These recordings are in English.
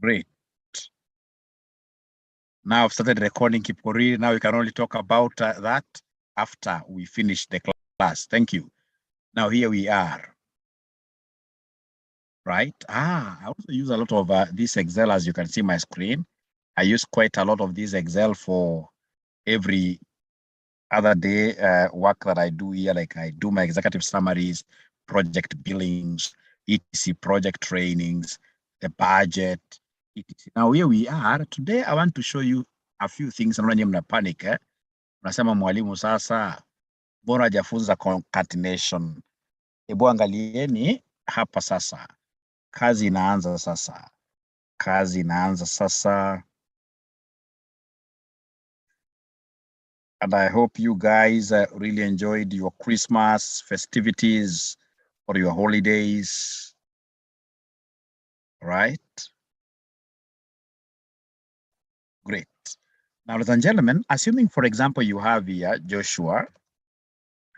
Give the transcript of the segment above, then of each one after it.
Great. Now I've started recording Kipkorir. Now we can only talk about that after we finish the class. Thank you. Now here we are. Right? I also use a lot of this Excel, as you can see my screen. I use quite a lot of this Excel for every other day work that I do here. Like I do my executive summaries, project billings, etc., project trainings, the budget, etc. Now here we are. Today I want to show you a few things. Naona mna panic eh? Unasema mwalimu sasa bora hajafunza concatenation. Hebu angalieni hapa sasa. Kazi inaanza sasa. Kazi inaanza sasa. And I hope you guys really enjoyed your Christmas festivities or your holidays, right? Great. Now, ladies and gentlemen, assuming, for example, you have here Joshua,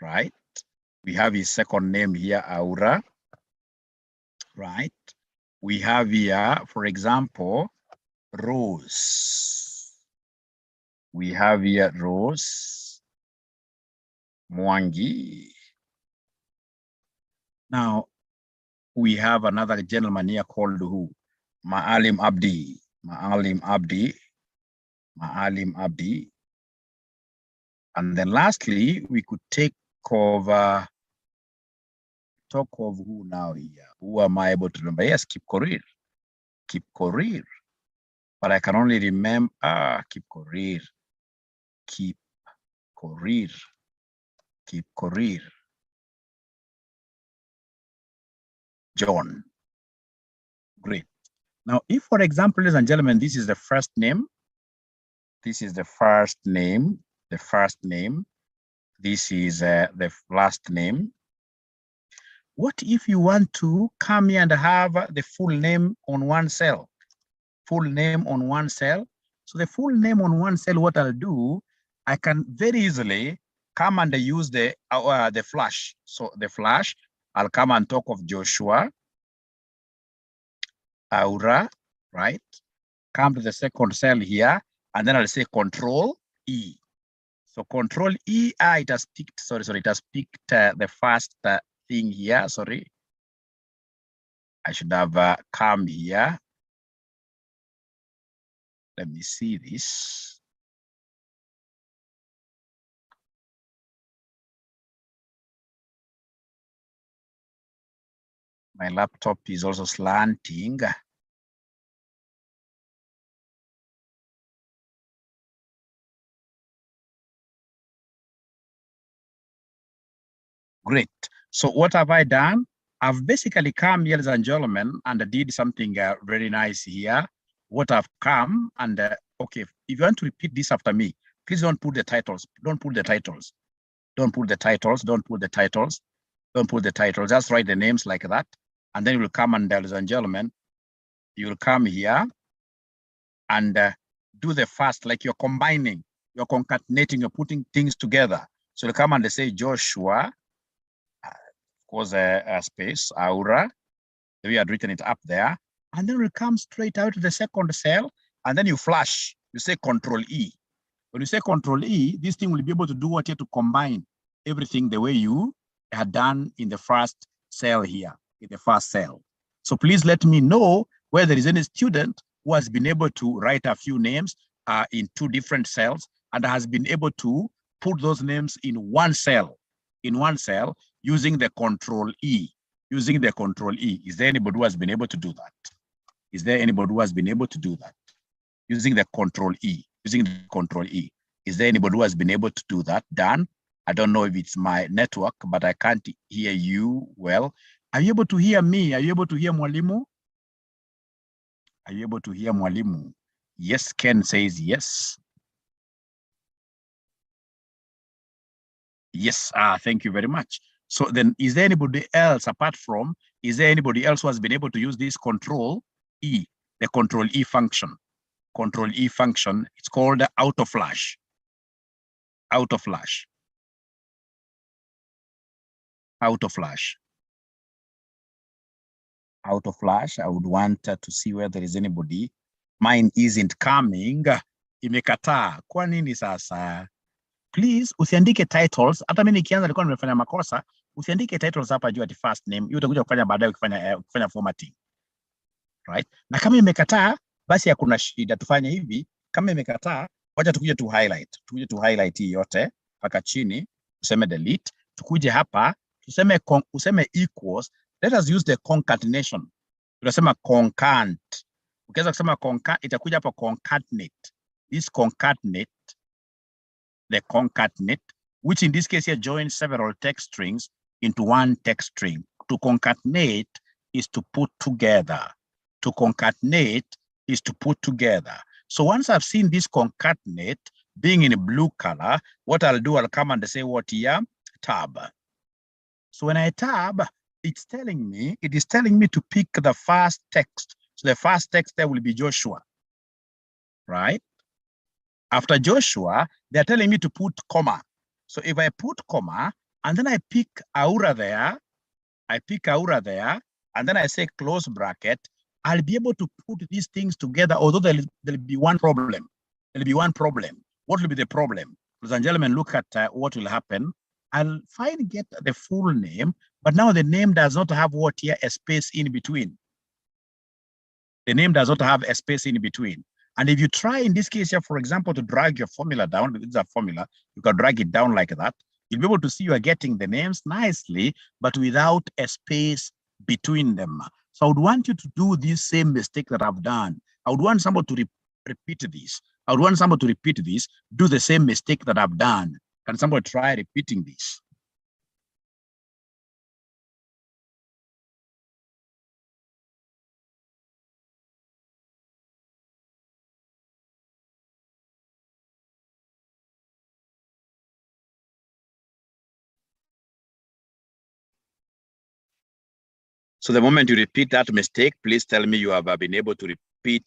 right? We have his second name here, Aura, right? We have here, for example, Rose. We have here Rose Mwangi. Now, we have another gentleman here called who? Maalim Abdi. Maalim Abdi. Maalim Abdi. And then lastly, we could talk of who now here? Who am I able to remember? Yes, Kipkorir. Kipkorir. But I can only remember, Kipkorir. Kipkorir. Kipkorir. John. Great. Now, if, for example, ladies and gentlemen, this is the first name. This is the first name. The first name. This is the last name. What if you want to come here and have the full name on one cell? Full name on one cell. So the full name on one cell, what I'll do, I can very easily come and use the flash. So the flash, I'll come and talk of Joshua, Aura, right? Come to the second cell here, and then I'll say Control E. So Control E, it has picked, it has picked the first thing here, sorry. I should have come here. Let me see this. My laptop is also slanting. Great. So what have I done? I've basically come, ladies and gentlemen, and did something very nice here. What I've come and, okay, if you want to repeat this after me, please don't put the titles. Don't put the titles. Don't put the titles. Don't put the titles. Don't put the titles. Just write the names like that. And then you will come and, ladies and gentlemen, you will come here and do the first, like you're combining, you're concatenating, you're putting things together. So you come and they say Joshua, was a space, Aura. We had written it up there. And then we'll come straight out to the second cell. And then you flash. You say Control E. When you say Control E, this thing will be able to do what you have to combine everything the way you had done in the first cell here, in the first cell. So please let me know whether there is any student who has been able to write a few names in two different cells and has been able to put those names in one cell, using the Control E, using the Control E. Is there anybody who has been able to do that? Is there anybody who has been able to do that? Using the Control E, using the Control E. Is there anybody who has been able to do that? Dan, I don't know if it's my network, but I can't hear you well. Are you able to hear me? Are you able to hear Mwalimu? Are you able to hear Mwalimu? Yes, Ken says yes. Yes, thank you very much. So then, is there anybody else apart from, is there anybody else who has been able to use this Control E, the Control E function? Control E function, it's called auto flash. Auto flash. Auto flash. auto flash. I would want to see whether there is anybody. Mine isn't coming. Imekataa. Kwa nini sasa? Please, usiandike titles. Hata mimi nikianza nilikuwa nimefanya makosa. Usiandike titles hapa juu ati first name. Hiyo utakuja kufanya baadaye ukifanya formatting. Right? Na kama imekataa, basi hakuna shida. Tufanye hivi. Kama imekataa, wacha tukuje tu highlight. Tukuje tu highlight hii yote mpaka chini, tuseme delete. Tukuje hapa, useme equals. Let us use the concatenation. Tunasema concant. Ukiweza kusema concant, itakuja hapa concatenate. This concatenate, the concatenate, which in this case here joins several text strings into one text string. To concatenate is to put together. To concatenate is to put together. So once I've seen this concatenate being in a blue color, what I'll do, I'll come and say what here? Tab. So when I tab, it is telling me to pick the first text. So the first text there will be Joshua, right? After Joshua, they're telling me to put comma. So if I put comma, and then I pick Aura there, and then I say close bracket, I'll be able to put these things together, although there'll be one problem. There'll be one problem. What will be the problem? Ladies and gentlemen, look at what will happen. I'll get the full name, but now the name does not have what here, a space in between. The name does not have a space in between. And if you try in this case here, for example, to drag your formula down, this is a formula, you can drag it down like that. You'll be able to see you are getting the names nicely, but without a space between them. So I would want you to do this same mistake that I've done. I would want somebody to repeat this. Do the same mistake that I've done. Can somebody try repeating this? So the moment you repeat that mistake, please tell me you have been able to repeat,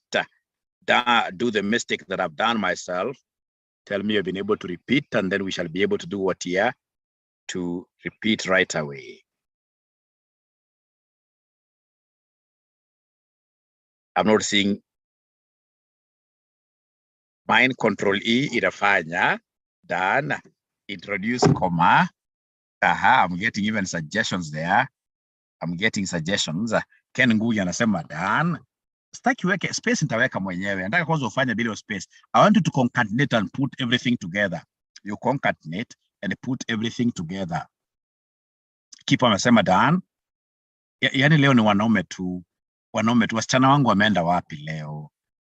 do the mistake that I've done myself. Tell me you've been able to repeat, and then we shall be able to do what here? To repeat right away. I'm not seeing mine. Control E, itafanya. Done. Introduce comma. I'm getting even suggestions there. I'm getting suggestions. Ken Ngugi anasema done. Sitaki weke space, nitaweka mwenyewe. Nataka kwanza ufanye bila space. I want you to concatenate and put everything together. You concatenate and put everything together. Kipo amesema done. Yaani leo ni wanaume tu. Wasichana wangu wameenda wapi leo?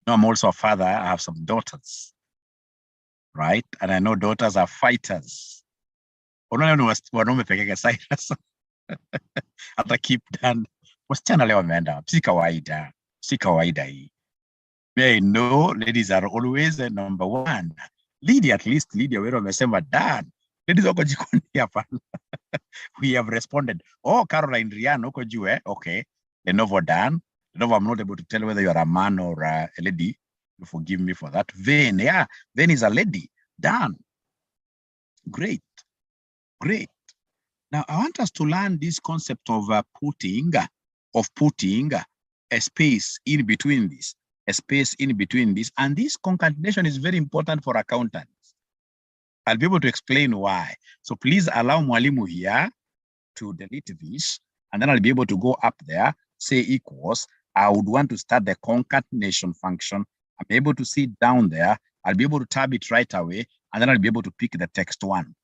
No, I'm also a father. I have some daughters. Right? And I know daughters are fighters. Unaona ni wanaume pekee sasa. Hata keep done. Wasichana leo wameenda wapi? Si kawaida hii. May know ladies are always number one. Lydia, at least Lydia wewe amesema done. Ladies wako jikoni hapa. We have responded. Oh, Caroline Rian uko juu okay. Lenovo done. Lenovo, I'm not able to tell whether you are a man or a lady. You forgive me for that. Vane, yeah, Vane is a lady. Done. Great. Now I want us to learn this concept of putting a space in between this. And this concatenation is very important for accountants. I'll be able to explain why. So please allow Mwalimu here to delete this, and then I'll be able to go up there, say equals. I would want to start the concatenation function. I'm able to see it down there. I'll be able to tab it right away, and then I'll be able to pick the text one.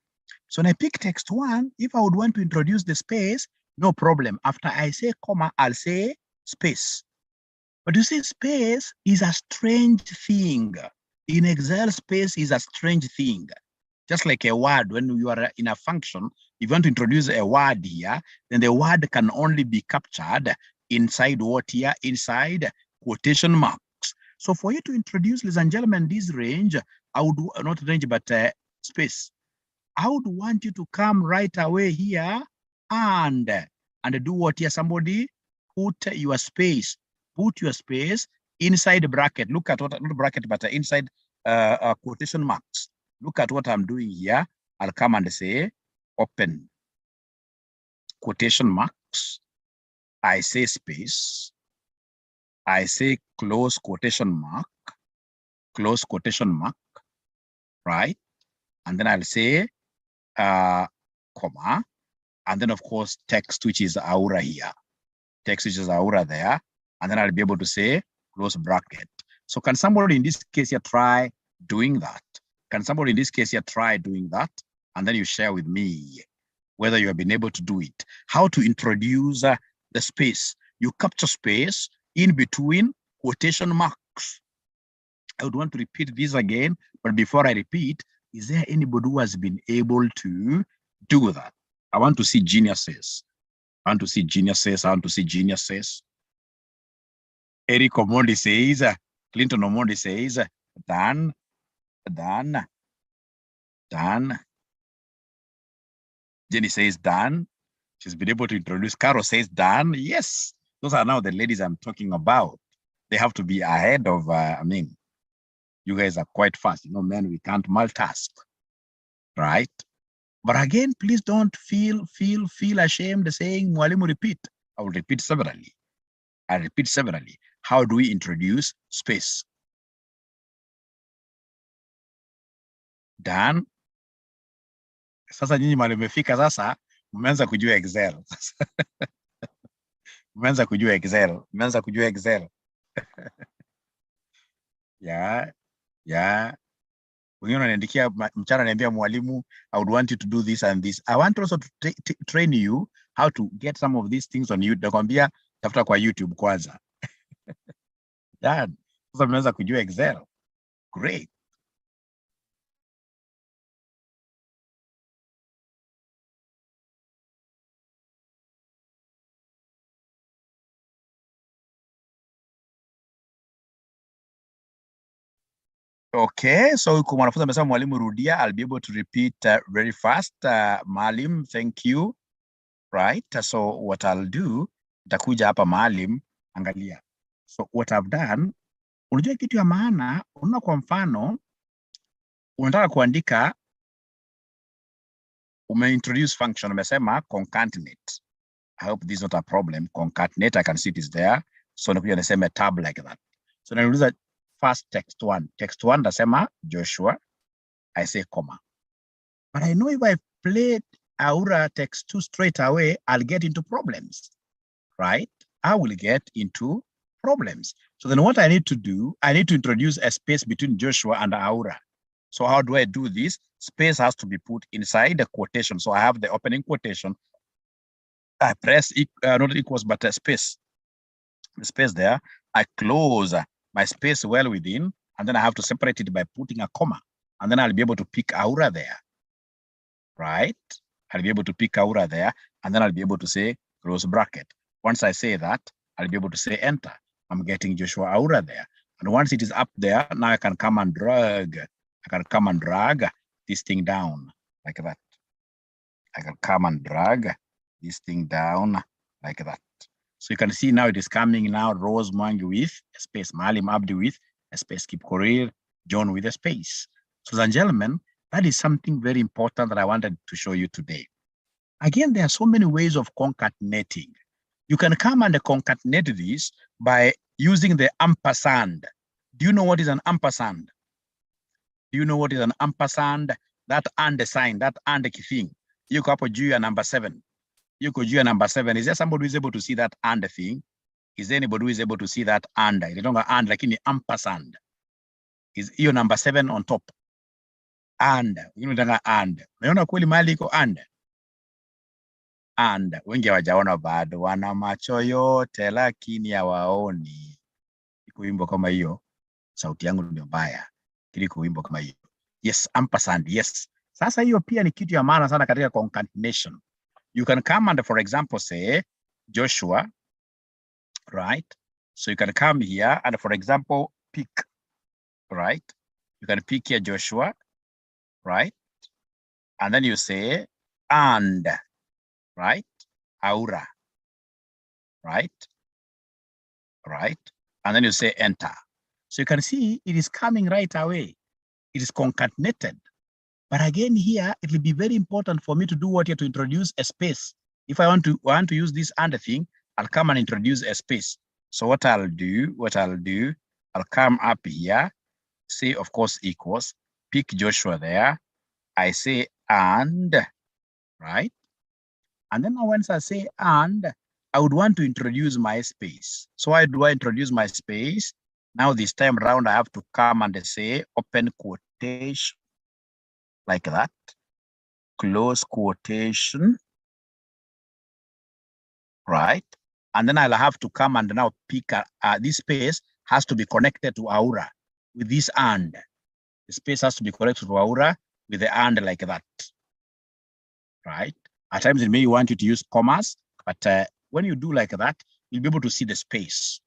So when I pick text one, if I would want to introduce the space, no problem. After I say comma, I'll say space. But you see, space is a strange thing. In Excel, space is a strange thing. Just like a word, when you are in a function, if you want to introduce a word here, then the word can only be captured inside what here? Inside quotation marks. So for you to introduce, ladies and gentlemen, this range, I would, not range, but space. I would want you to come right away here and do what here? Somebody put your space. Put your space inside the bracket. Look at what, not bracket, but inside quotation marks. Look at what I'm doing here. I'll come and say open quotation marks. I say space, I say close quotation mark, right? And then I'll say comma, and then of course text, which is aura here. Text, which is aura there. And then I'll be able to say close bracket. So can somebody in this case here try doing that? Can somebody in this case here try doing that? And then you share with me whether you have been able to do it. How to introduce the space. You capture space in between quotation marks. I would want to repeat this again, but before I repeat, is there anybody who has been able to do that? I want to see geniuses. I want to see geniuses. I want to see geniuses. Eric Omondi says, Clinton Omondi says, done. Jenny says done. She's been able to introduce. Carol says done. Yes, those are now the ladies I'm talking about. They have to be ahead of, you guys are quite fast. You know, men, we can't multitask, right? But again, please don't feel ashamed saying, Mwalimu, repeat. I will repeat severally. I repeat severally. How do we introduce space? Done. Sasa nyinyi mahali mmefika sasa, mmeanza kujua Excel. Mmeanza kujua Excel. Mmeanza kujua Excel. Yeah. Wengine wananiandikia mchana, niambia mwalimu, I would want you to do this and this. I want also to train you how to get some of these things on YouTube. Nakwambia tafuta kwa YouTube kwanza. Dad, sasa mmeanza kujua Excel. Great. Okay, so mwanafunzi amesema mwalimu rudia. I'll be able to repeat very fast. Maalim, thank you. Right, so what I'll do, nitakuja hapa Maalim, angalia. So what I've done, unajua kitu ya maana, unaona kwa mfano, unataka kuandika, umeintroduce function, umesema concatenate. I hope this is not a problem. Concatenate, I can see it is there. So nakuja nasema tab like that. So nauliza first text one. Text one, nasema Joshua. I say comma. But I know if I played Aura text two straight away, I'll get into problems, right? I will get into problems. So then what I need to do, I need to introduce a space between Joshua and Aura. So how do I do this? Space has to be put inside the quotation. So I have the opening quotation. I press, not equals, but a space. The space there. I close my space well within, and then I have to separate it by putting a comma. And then I'll be able to pick Aura there, right? I'll be able to pick Aura there, and then I'll be able to say close bracket. Once I say that, I'll be able to say enter. I'm getting Joshua Aura there. And once it is up there, now I can come and drag. I can come and drag this thing down like that. I can come and drag this thing down like that. So you can see now it is coming now, Rose Mwangi with a space, Maalim Abdi with a space, Kip Korir, John with a space. So, ladies and gentlemen, that is something very important that I wanted to show you today. Again, there are so many ways of concatenating. You can come and concatenate this by using the ampersand. Do you know what is an ampersand? Do you know what is an ampersand? That and sign, that and thing. You go up juu ya number 7. You go juu ya number 7. Is there somebody who is able to see that and thing? Is there anybody who is able to see that and? They don't go and, like in the ampersand. Is your number 7 on top? And you know and. Unaona kweli mahali iko and wengi hawajaona bado, wana macho yote lakini hawaoni. Iko wimbo kama hiyo, sauti yangu ndio mbaya. Iko wimbo kama hiyo. Yes, ampersand, yes. Sasa hiyo pia ni kitu ya maana sana katika concatenation. You can come and, for example, say Joshua, right? So you can come here and, for example, pick, right? You can pick here Joshua, right? And then you say and, right? Aura, right? Right? And then you say enter. So you can see it is coming right away. It is concatenated. But again, here, it will be very important for me to do what here to introduce a space. If I want to use this and thing, I'll come and introduce a space. So what I'll do, I'll come up here, say, of course, equals, pick Joshua there. I say, and, right? And then once I say, and, I would want to introduce my space. So why do I introduce my space? Now this time around, I have to come and say, open quotation, like that, close quotation, right? And then I'll have to come and now pick this space has to be connected to Aura with this and. The space has to be connected to Aura with the and like that, right? At times it may want you to use commas, but when you do like that, you'll be able to see the space,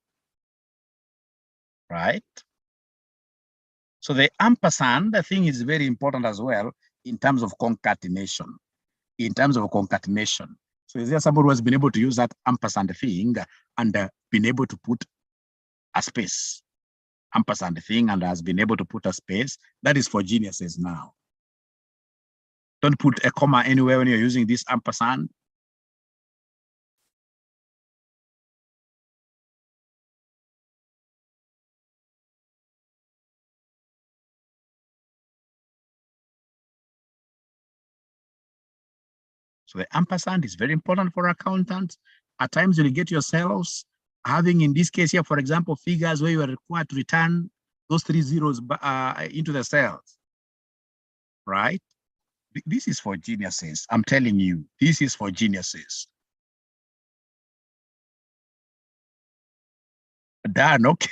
right? So the ampersand, the thing is very important as well in terms of concatenation. So is there somebody who has been able to use that ampersand thing and been able to put a space? Ampersand thing and has been able to put a space. That is for geniuses now. Don't put a comma anywhere when you're using this ampersand. So the ampersand is very important for accountants. At times you'll get yourselves having, in this case here, for example, figures where you are required to return those 3 zeros into the cells, right? This is for geniuses. I'm telling you, this is for geniuses. Done, okay.